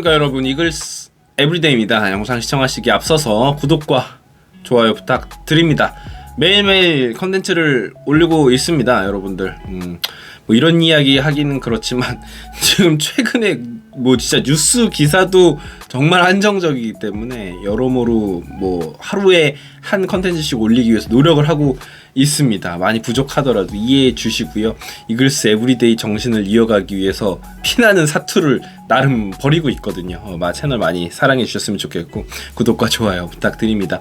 그러니까 여러분, 이글스 에브리데이입니다. 영상 시청하시기 앞서서 구독과 좋아요 부탁드립니다. 매일매일 컨텐츠를 올리고 있습니다, 여러분들. 뭐 이런 이야기 하기는 그렇지만 지금 최근에 뭐 진짜 뉴스 기사도 정말 한정적이기 때문에 여러모로 뭐 하루에 한 컨텐츠씩 올리기 위해서 노력을 하고 있습니다. 많이 부족하더라도 이해해 주시고요. 이글스 에브리데이 정신을 이어가기 위해서 피나는 사투를 나름 벌이고 있거든요. 채널 많이 사랑해 주셨으면 좋겠고 구독과 좋아요 부탁드립니다.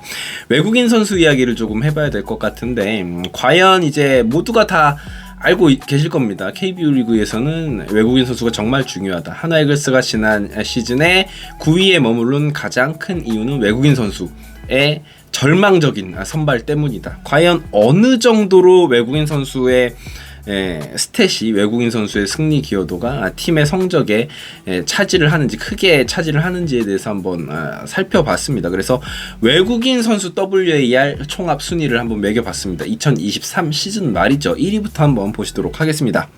외국인 선수 이야기를 조금 해봐야 될 것 같은데 과연 이제 모두가 다 알고 계실 겁니다. KBO 리그에서는 외국인 선수가 정말 중요하다. 하나 이글스가 지난 시즌에 9위에 머무른 가장 큰 이유는 외국인 선수의 절망적인 선발 때문이다. 과연 어느 정도로 외국인 선수의 스탯이 외국인 선수의 승리 기여도가 팀의 성적에 차지를 하는지, 크게 차지를 하는지에 대해서 한번 살펴봤습니다. 그래서 외국인 선수 WAR 총합 순위를 한번 매겨봤습니다. 2023 시즌 말이죠. 1위부터 한번 보시도록 하겠습니다.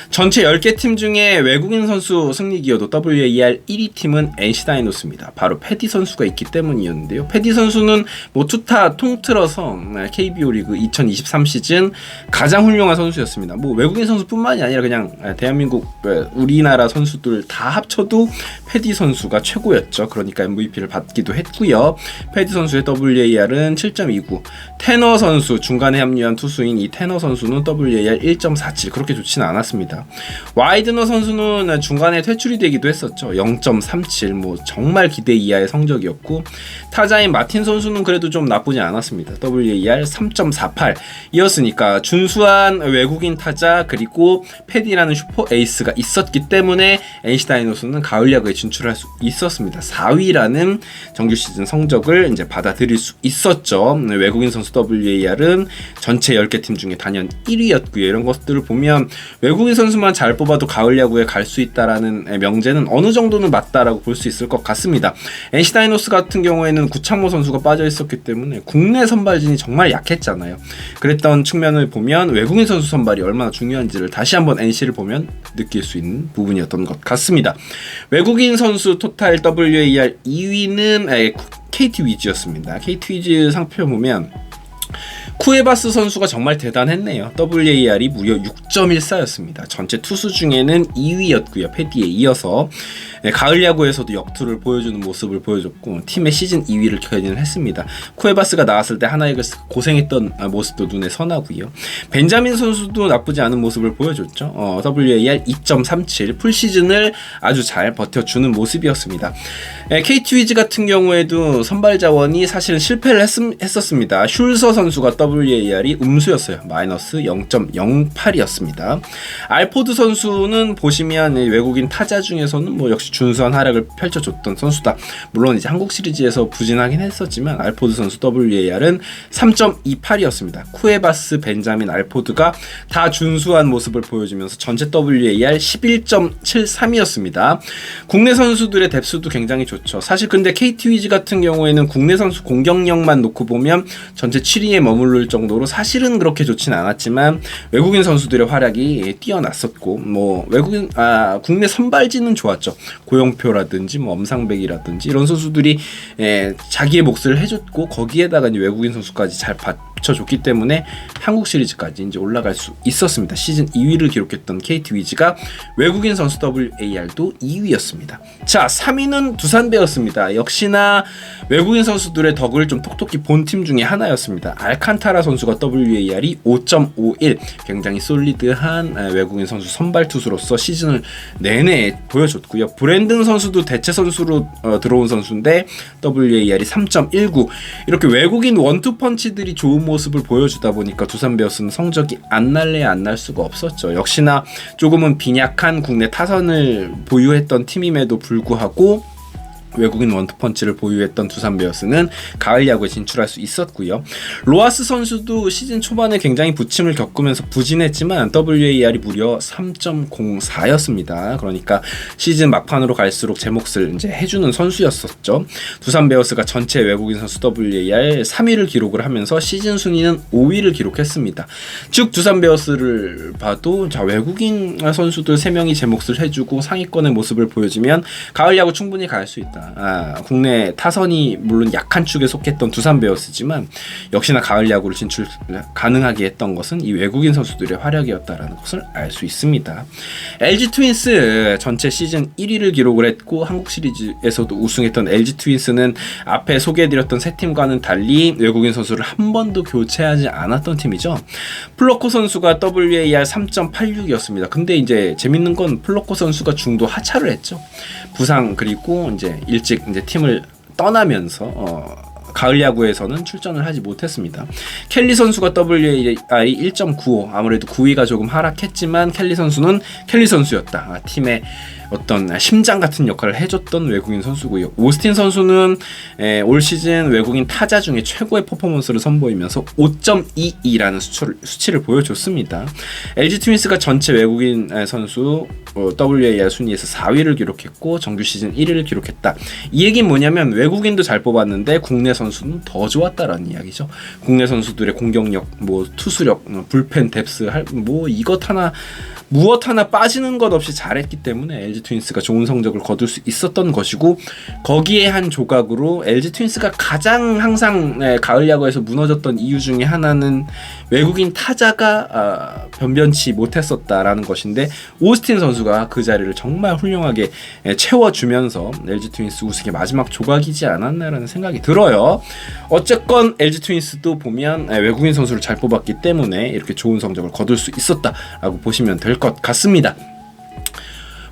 전체 10개 팀 중에 외국인 선수 승리 기여도 WAR 1위 팀은 NC 다이노스입니다. 바로 패디 선수가 있기 때문이었는데요. 패디 선수는 뭐 투타 통틀어서 KBO 리그 2023 시즌 가장 훌륭한 선수였습니다. 뭐 외국인 선수뿐만이 아니라 그냥 대한민국 우리나라 선수들 다 합쳐도 패디 선수가 최고였죠. 그러니까 MVP를 받기도 했고요. 패디 선수의 WAR은 7.29. 테너 선수, 중간에 합류한 투수인 이 테너 선수는 WAR 1.47. 그렇게 좋지는 않았습니다. 와이드너 선수는 중간에 퇴출이 되기도 했었죠. 0.37. 뭐 정말 기대 이하의 성적이었고, 타자인 마틴 선수는 그래도 좀 나쁘지 않았습니다. WAR 3.48 이었으니까 준수한 외국인 타자 그리고 패디라는 슈퍼 에이스가 있었기 때문에 NC 다이노스는 가을 야구에 진출할 수 있었습니다. 4위라는 정규 시즌 성적을 이제 받아들일 수 있었죠. 외국인 선수 WAR은 전체 10개 팀 중에 단연 1위였고요. 이런 것들을 보면 외국인 선수만 잘 뽑아도 가을 야구에 갈 수 있다라는 명제는 어느 정도는 맞다라고 볼 수 있을 것 같습니다. NC 다이노스 같은 경우에는 구창모 선수가 빠져 있었기 때문에 국내 선발진이 정말 약했잖아요. 그랬던 측면을 보면 외국인 선수 선발이 얼마나 중요한지를 다시 한번 NC를 보면 느낄 수 있는 부분이었던 것 같습니다. 외국인 선수 토탈 WAR 2위는 KT 위즈였습니다. KT 위즈 상표 보면 쿠에바스 선수가 정말 대단했네요. WAR이 무려 6.14였습니다. 전체 투수 중에는 2위였고요. 패디에 이어서 가을 야구에서도 역투를 보여주는 모습을 보여줬고 팀의 시즌 2위를 견인을 했습니다. 쿠에바스가 나왔을 때 하나 이글스 고생했던 모습도 눈에 선하고요. 벤자민 선수도 나쁘지 않은 모습을 보여줬죠. WAR 2.37 풀시즌을 아주 잘 버텨주는 모습이었습니다. KT 위즈 같은 경우에도 선발 자원이 사실은 실패를 했었습니다. 슐서 선수가 WAR이 음수였어요. 마이너스 0.08이었습니다. 알포드 선수는 보시면 외국인 타자 중에서는 뭐 역시 준수한 활약을 펼쳐줬던 선수다. 물론 이제 한국 시리즈에서 부진하긴 했었지만 알포드 선수 WAR은 3.28이었습니다. 쿠에바스, 벤자민, 알포드가 다 준수한 모습을 보여주면서 전체 WAR 11.73이었습니다. 국내 선수들의 뎁스도 굉장히 좋죠. 사실 근데 KT 위즈 같은 경우에는 국내 선수 공격력만 놓고 보면 전체 7위에 머무를 정도로 사실은 그렇게 좋진 않았지만 외국인 선수들의 활약이 뛰어났었고 뭐 국내 선발진은 좋았죠. 고영표라든지 뭐 엄상백이라든지 이런 선수들이 자기의 몫을 해줬고 거기에다가 이제 외국인 선수까지 잘 받쳐줬기 때문에 한국 시리즈까지 이제 올라갈 수 있었습니다. 시즌 2위를 기록했던 KT 위즈가 외국인 선수 WAR도 2위였습니다. 자, 3위는 두산베어스입니다. 역시나 외국인 선수들의 덕을 좀 톡톡히 본 팀 중에 하나였습니다. 알칸타라 선수가 WAR이 5.51 굉장히 솔리드한 외국인 선수 선발 투수로서 시즌을 내내 보여줬고요. 브랜든 선수도 대체 선수로 들어온 선수인데 WAR이 3.19 이렇게 외국인 원투 펀치들이 좋은 모습을 보여주다 보니까 두산 베어스는 성적이 안 날래야 안 날 수가 없었죠. 역시나 조금은 빈약한 국내 타선을 보유했던 팀임에도 불구하고 외국인 원투펀치를 보유했던 두산 베어스는 가을 야구에 진출할 수 있었고요. 로하스 선수도 시즌 초반에 굉장히 부침을 겪으면서 부진했지만 WAR이 무려 3.04였습니다. 그러니까 시즌 막판으로 갈수록 제 몫을 이제 해주는 선수였었죠. 두산 베어스가 전체 외국인 선수 WAR 3위를 기록을 하면서 시즌 순위는 5위를 기록했습니다. 즉 두산 베어스를 봐도 자, 외국인 선수들 3명이 제 몫을 해주고 상위권의 모습을 보여주면 가을 야구 충분히 갈 수 있다. 국내 타선이 물론 약한 축에 속했던 두산 베어스지만 역시나 가을 야구를 진출 가능하게 했던 것은 이 외국인 선수들의 활약이었다라는 것을 알 수 있습니다. LG 트윈스 전체 시즌 1위를 기록을 했고 한국 시리즈에서도 우승했던 LG 트윈스는 앞에 소개해드렸던 세 팀과는 달리 외국인 선수를 한 번도 교체하지 않았던 팀이죠. 플러코 선수가 WAR 3.86이었습니다. 근데 이제 재밌는 건 플러코 선수가 중도 하차를 했죠. 부상 그리고 이제 일찍 이제 팀을 떠나면서 가을 야구에서는 출전을 하지 못했습니다. 켈리 선수가 WAR이 1.95 아무래도 9위가 조금 하락했지만 켈리 선수는 켈리 선수였다. 팀의 어떤 심장 같은 역할을 해줬던 외국인 선수고요. 오스틴 선수는 올 시즌 외국인 타자 중에 최고의 퍼포먼스를 선보이면서 5.22라는 수치를 보여줬습니다. LG 트윈스가 전체 외국인 선수 WAR 순위에서 4위를 기록했고 정규 시즌 1위를 기록했다. 이 얘기는 뭐냐면 외국인도 잘 뽑았는데 국내 선수는 더 좋았다라는 이야기죠. 국내 선수들의 공격력, 투수력, 불펜 뎁스, 이것 하나 무엇 하나 빠지는 것 없이 잘했기 때문에 LG 트윈스가 좋은 성적을 거둘 수 있었던 것이고 거기에 한 조각으로 LG 트윈스가 가장 항상 가을 야구에서 무너졌던 이유 중에 하나는 외국인 타자가 변변치 못했었다라는 것인데 오스틴 선수가 그 자리를 정말 훌륭하게 채워주면서 LG 트윈스 우승의 마지막 조각이지 않았나라는 생각이 들어요. 어쨌건 LG 트윈스도 보면 외국인 선수를 잘 뽑았기 때문에 이렇게 좋은 성적을 거둘 수 있었다라고 보시면 될 것 같습니다.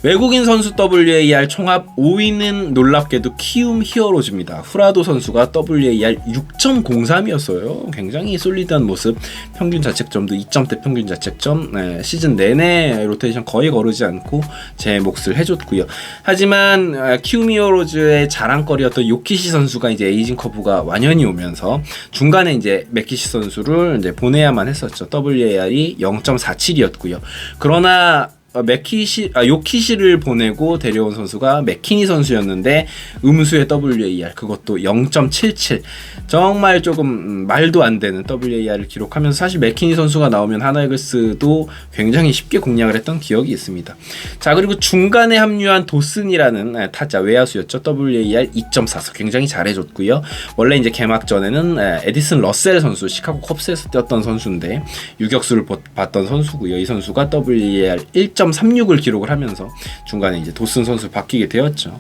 외국인 선수 WAR 총합 5위는 놀랍게도 키움 히어로즈입니다. 후라도 선수가 WAR 6.03이었어요. 굉장히 솔리드한 모습. 평균 자책점도 2점대 평균 자책점. 시즌 내내 로테이션 거의 거르지 않고 제 몫을 해줬고요. 하지만 키움 히어로즈의 자랑거리였던 요키시 선수가 이제 에이징 커브가 완연히 오면서 중간에 이제 맥키시 선수를 이제 보내야만 했었죠. WAR이 0.47이었고요. 그러나 요키시를 보내고 데려온 선수가 맥키니 선수였는데 음수의 WAR 그것도 0.77 정말 조금 말도 안 되는 WAR을 기록하면서 사실 맥키니 선수가 나오면 하나이글스도 굉장히 쉽게 공략을 했던 기억이 있습니다. 자 그리고 중간에 합류한 도슨이라는 타자 외야수였죠. WAR 2.44 굉장히 잘해줬고요. 원래 이제 개막 전에는 에디슨 러셀 선수 시카고 컵스에서 뛰었던 선수인데 유격수를 봤던 선수고요. 이 선수가 WAR 1.36을 기록을 하면서 중간에 이제 도슨 선수 바뀌게 되었죠.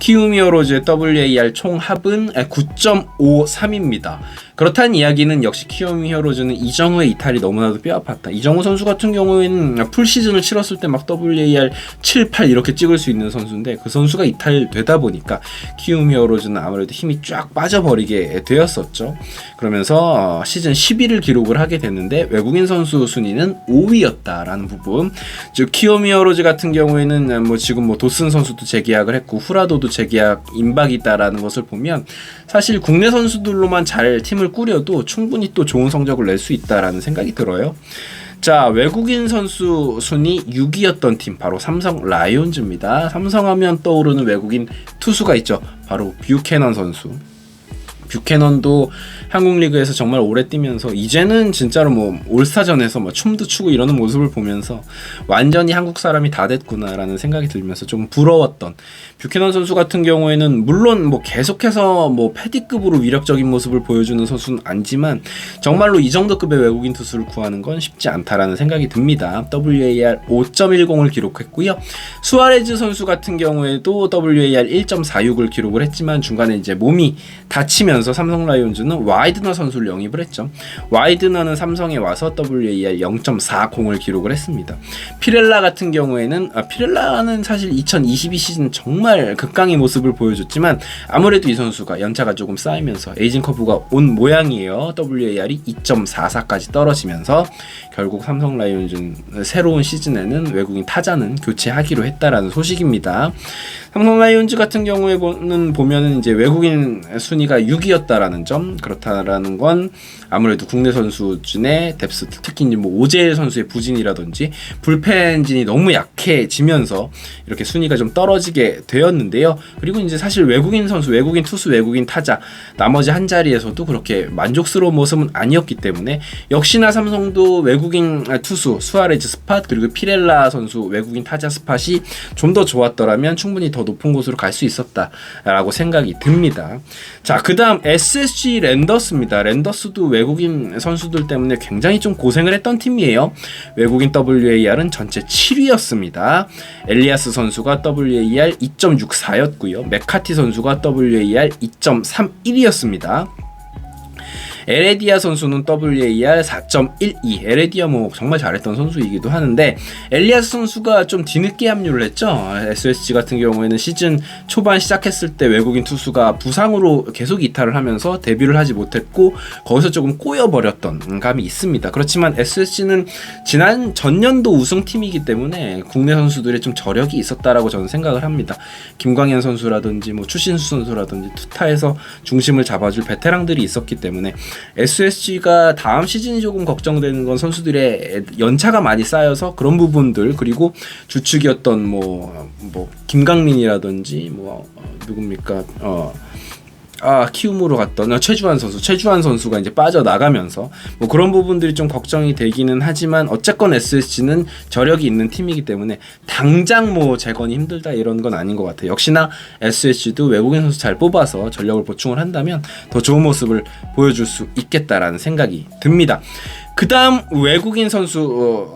키움 히어로즈의 WAR 총합은 9.53입니다. 그렇다는 이야기는 역시 키움 히어로즈는 이정우의 이탈이 너무나도 뼈아팠다. 이정우 선수 같은 경우에는 풀시즌을 치렀을 때 막 WAR 7, 8 이렇게 찍을 수 있는 선수인데 그 선수가 이탈되다 보니까 키움 히어로즈는 아무래도 힘이 쫙 빠져버리게 되었었죠. 그러면서 시즌 11을 기록을 하게 됐는데 외국인 선수 순위는 5위였다라는 부분. 즉 키움 히어로즈 같은 경우에는 지금 도슨 선수도 재계약을 했고 후라도도 재계약 임박이다라는 것을 보면 사실 국내 선수들로만 잘 팀을 꾸려도 충분히 또 좋은 성적을 낼 수 있다라는 생각이 들어요. 자, 외국인 선수 순위 6위였던 팀 바로 삼성 라이온즈입니다. 삼성하면 떠오르는 외국인 투수가 있죠. 바로 뷰캐넌 선수. 뷰캐넌도 한국 리그에서 정말 오래 뛰면서 이제는 진짜로 올스타전에서 춤도 추고 이러는 모습을 보면서 완전히 한국 사람이 다 됐구나라는 생각이 들면서 좀 부러웠던 뷰캐넌 선수 같은 경우에는 물론 계속해서 패디급으로 위력적인 모습을 보여주는 선수는 아니지만 정말로 이 정도 급의 외국인 투수를 구하는 건 쉽지 않다라는 생각이 듭니다. WAR 5.10을 기록했고요. 수아레즈 선수 같은 경우에도 WAR 1.46을 기록을 했지만 중간에 이제 몸이 다치면서 그러면서 삼성 라이온즈는 와이드너 선수를 영입을 했죠. 와이드너는 삼성에 와서 WAR 0.40을 기록을 했습니다. 피렐라 같은 경우에는 피렐라는 사실 2022 시즌 정말 극강의 모습을 보여줬지만 아무래도 이 선수가 연차가 조금 쌓이면서 에이징 커브가 온 모양이에요. WAR이 2.44까지 떨어지면서 결국 삼성 라이온즈는 새로운 시즌에는 외국인 타자는 교체하기로 했다라는 소식입니다. 삼성 라이온즈 같은 경우에는 보면은 이제 외국인 순위가 6위였다라는 점, 그렇다라는 건 아무래도 국내 선수진의 뎁스, 특히 이제 뭐 오재일 선수의 부진이라든지 불펜진이 너무 약해지면서 이렇게 순위가 좀 떨어지게 되었는데요. 그리고 이제 사실 외국인 선수, 외국인 투수, 외국인 타자 나머지 한 자리에서도 그렇게 만족스러운 모습은 아니었기 때문에 역시나 삼성도 외국인 투수 수아레즈 스팟 그리고 피렐라 선수 외국인 타자 스팟이 좀 더 좋았더라면 충분히 더 높은 곳으로 갈 수 있었다라고 생각이 듭니다. 자, 그 다음 SSG 랜더스입니다. 랜더스도 외국인 선수들 때문에 굉장히 좀 고생을 했던 팀이에요. 외국인 WAR은 전체 7위였습니다. 엘리아스 선수가 WAR 2.64였고요. 메카티 선수가 WAR 2.31이었습니다. 에레디아 선수는 WAR 4.12. 에레디아 뭐 정말 잘했던 선수이기도 하는데 엘리아스 선수가 좀 뒤늦게 합류를 했죠. SSG 같은 경우에는 시즌 초반 시작했을 때 외국인 투수가 부상으로 계속 이탈을 하면서 데뷔를 하지 못했고 거기서 조금 꼬여버렸던 감이 있습니다. 그렇지만 SSG는 전년도 우승팀이기 때문에 국내 선수들의 좀 저력이 있었다라고 저는 생각을 합니다. 김광현 선수라든지 뭐 추신수 선수라든지 투타에서 중심을 잡아줄 베테랑들이 있었기 때문에 SSG가 다음 시즌이 조금 걱정되는 건 선수들의 연차가 많이 쌓여서 그런 부분들, 그리고 주축이었던 뭐 김강민이라든지 누굽니까 키움으로 갔던 최주환 선수가 이제 빠져나가면서 뭐 그런 부분들이 좀 걱정이 되기는 하지만 어쨌건 SSG는 저력이 있는 팀이기 때문에 당장 뭐 재건이 힘들다 이런 건 아닌 것 같아요. 역시나 SSG도 외국인 선수 잘 뽑아서 전력을 보충을 한다면 더 좋은 모습을 보여줄 수 있겠다라는 생각이 듭니다. 그 다음 외국인 선수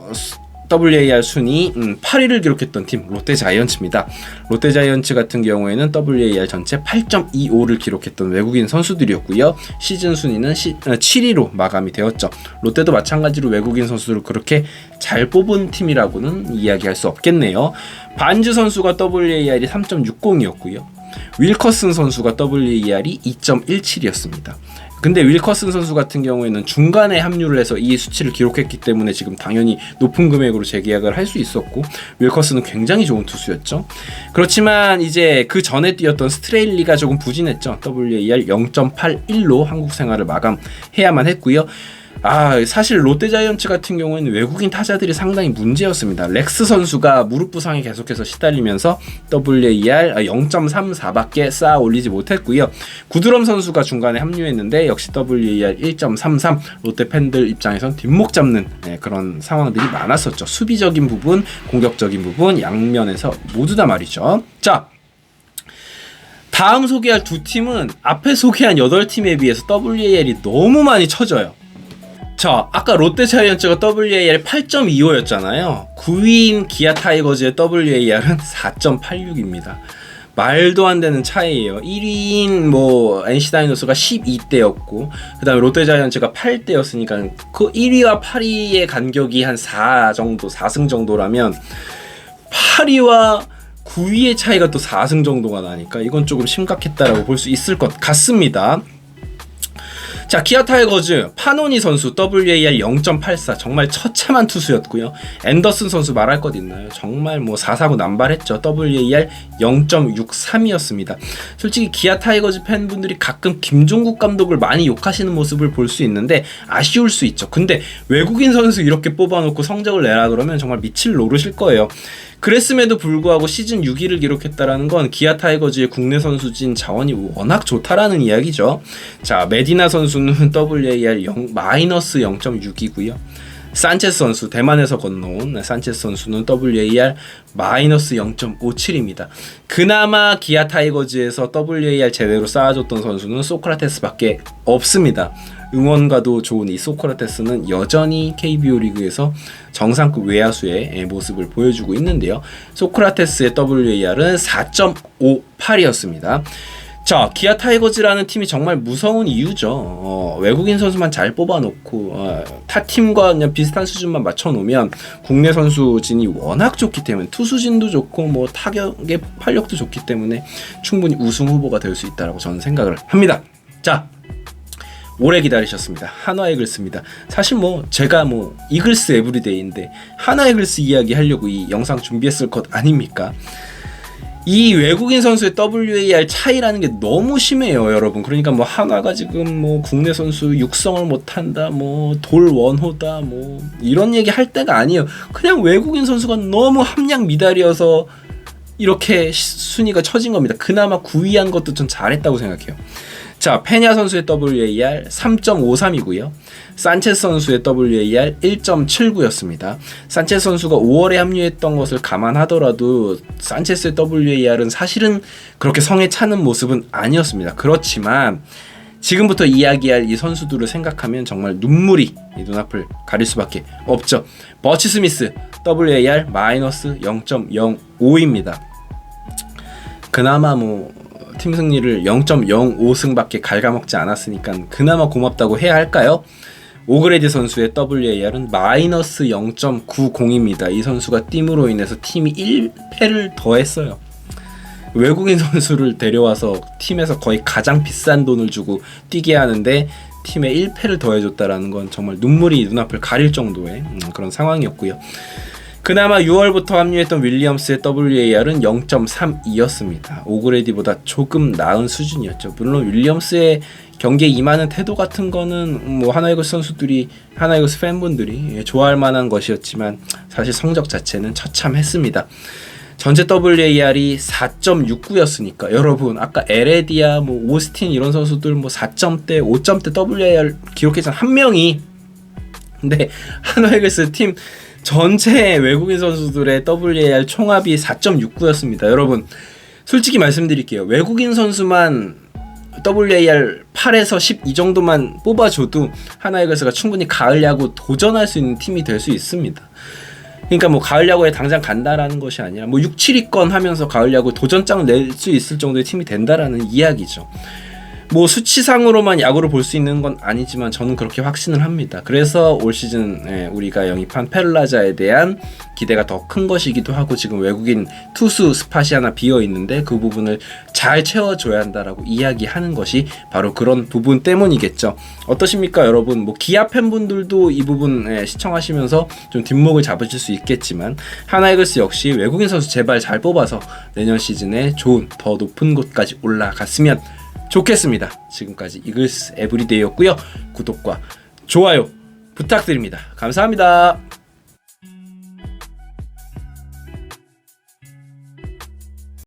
WAR 순위 8위를 기록했던 팀 롯데자이언츠입니다. 롯데자이언츠 같은 경우에는 WAR 전체 8.25를 기록했던 외국인 선수들이었고요. 시즌 순위는 7위로 마감이 되었죠. 롯데도 마찬가지로 외국인 선수를 그렇게 잘 뽑은 팀이라고는 이야기할 수 없겠네요. 반즈 선수가 WAR이 3.60이었고요. 윌커슨 선수가 WAR이 2.17이었습니다. 근데 윌커슨 선수 같은 경우에는 중간에 합류를 해서 이 수치를 기록했기 때문에 지금 당연히 높은 금액으로 재계약을 할 수 있었고, 윌커슨은 굉장히 좋은 투수였죠. 그렇지만 이제 그 전에 뛰었던 스트레일리가 조금 부진했죠. WAR 0.81로 한국 생활을 마감해야만 했고요. 사실 롯데자이언츠 같은 경우에는 외국인 타자들이 상당히 문제였습니다. 렉스 선수가 무릎 부상에 계속해서 시달리면서 WAR 0.34밖에 쌓아 올리지 못했고요. 구드럼 선수가 중간에 합류했는데 역시 WAR 1.33, 롯데 팬들 입장에선 뒷목 잡는 그런 상황들이 많았었죠. 수비적인 부분, 공격적인 부분 양면에서 모두 다 말이죠. 자, 다음 소개할 두 팀은 앞에 소개한 8팀에 비해서 WAR이 너무 많이 쳐져요. 자, 아까 롯데자이언츠가 WAR 8.25였잖아요. 9위인 기아 타이거즈의 WAR은 4.86입니다. 말도 안 되는 차이예요. 1위인 NC 다이노스가 12대였고 그 다음에 롯데자이언츠가 8대였으니까 그 1위와 8위의 간격이 한 4승 정도라면 8위와 9위의 차이가 또 4승 정도가 나니까 이건 조금 심각했다라고 볼 수 있을 것 같습니다. 자, 기아 타이거즈 파노니 선수 WAR 0.84 정말 처참한 투수였고요. 앤더슨 선수 말할 것 있나요? 정말 4사구 남발했죠. WAR 0.63이었습니다. 솔직히 기아 타이거즈 팬분들이 가끔 김종국 감독을 많이 욕하시는 모습을 볼 수 있는데 아쉬울 수 있죠. 근데 외국인 선수 이렇게 뽑아놓고 성적을 내라 그러면 정말 미칠 노릇일 거예요. 그랬음에도 불구하고 시즌 6위를 기록했다라는 건 기아 타이거즈의 국내 선수진 자원이 워낙 좋다라는 이야기죠. 자, 메디나 선수는 WAR 마이너스 0.6이고요. 산체스 선수, 대만에서 건너온 산체스 선수는 WAR 마이너스 0.57입니다. 그나마 기아 타이거즈에서 WAR 제대로 쌓아줬던 선수는 소크라테스밖에 없습니다. 응원가도 좋은 이 소크라테스는 여전히 KBO 리그에서 정상급 외야수의 모습을 보여주고 있는데요. 소크라테스의 WAR은 4.58이었습니다. 자, 기아 타이거즈라는 팀이 정말 무서운 이유죠. 외국인 선수만 잘 뽑아놓고 타 팀과 그냥 비슷한 수준만 맞춰놓으면 국내 선수진이 워낙 좋기 때문에 투수진도 좋고 뭐 타격의 활력도 좋기 때문에 충분히 우승 후보가 될 수 있다라고 저는 생각을 합니다. 자, 오래 기다리셨습니다. 한화 이글스입니다. 사실 뭐 제가 뭐 이글스 에브리데이인데 한화 이글스 이야기 하려고 이 영상 준비했을 것 아닙니까? 이 외국인 선수의 WAR 차이라는 게 너무 심해요, 여러분. 그러니까 뭐 한화가 지금 뭐 국내 선수 육성을 못한다, 뭐 돌 원호다, 뭐 이런 얘기 할 때가 아니에요. 그냥 외국인 선수가 너무 함량 미달이어서 이렇게 순위가 처진 겁니다. 그나마 9위한 것도 좀 잘했다고 생각해요. 자, 페냐 선수의 WAR 3.53이고요. 산체스 선수의 WAR 1.79였습니다. 산체스 선수가 5월에 합류했던 것을 감안하더라도 산체스의 WAR은 사실은 그렇게 성에 차는 모습은 아니었습니다. 그렇지만 지금부터 이야기할 이 선수들을 생각하면 정말 눈물이 눈앞을 가릴 수밖에 없죠. 버치 스미스 WAR 마이너스 0.05입니다. 그나마 뭐 팀 승리를 0.05승밖에 갉아먹지 않았으니까 그나마 고맙다고 해야 할까요? 오그레디 선수의 WAR은 마이너스 0.90입니다. 이 선수가 띠으로 인해서 팀이 1패를 더했어요. 외국인 선수를 데려와서 팀에서 거의 가장 비싼 돈을 주고 뛰게 하는데 팀에 1패를 더해줬다라는 건 정말 눈물이 눈앞을 가릴 정도의 그런 상황이었고요. 그나마 6월부터 합류했던 윌리엄스의 WAR은 0.32였습니다. 오그레디보다 조금 나은 수준이었죠. 물론 윌리엄스의 경기에 임하는 태도 같은 거는 뭐 하나이글스 선수들이, 하나이글스 팬분들이 좋아할 만한 것이었지만 사실 성적 자체는 처참했습니다. 전체 WAR이 4.69였으니까 여러분 아까 에레디아, 뭐 오스틴 이런 선수들 뭐 4점대, 5점대 WAR 기록했던 한 명이, 근데 하나이글스 팀 전체 외국인 선수들의 WAR 총합이 4.69였습니다. 여러분 솔직히 말씀드릴게요. 외국인 선수만 WAR 8에서 10 이 정도만 뽑아줘도 하나이글스가 충분히 가을 야구 도전할 수 있는 팀이 될 수 있습니다. 그러니까 뭐 가을 야구에 당장 간다라는 것이 아니라 뭐 6, 7위권 하면서 가을 야구 도전장을 낼 수 있을 정도의 팀이 된다라는 이야기죠. 뭐 수치상으로만 야구를 볼 수 있는 건 아니지만 저는 그렇게 확신을 합니다. 그래서 올 시즌 우리가 영입한 페를라자에 대한 기대가 더 큰 것이기도 하고, 지금 외국인 투수 스팟이 하나 비어 있는데 그 부분을 잘 채워줘야 한다라고 이야기하는 것이 바로 그런 부분 때문이겠죠. 어떠십니까 여러분? 뭐 기아 팬분들도 이 부분 시청하시면서 좀 뒷목을 잡으실 수 있겠지만 하나이글스 역시 외국인 선수 제발 잘 뽑아서 내년 시즌에 좋은 더 높은 곳까지 올라갔으면 좋겠습니다. 지금까지 이글스 에브리데이였고요. 구독과 좋아요 부탁드립니다. 감사합니다.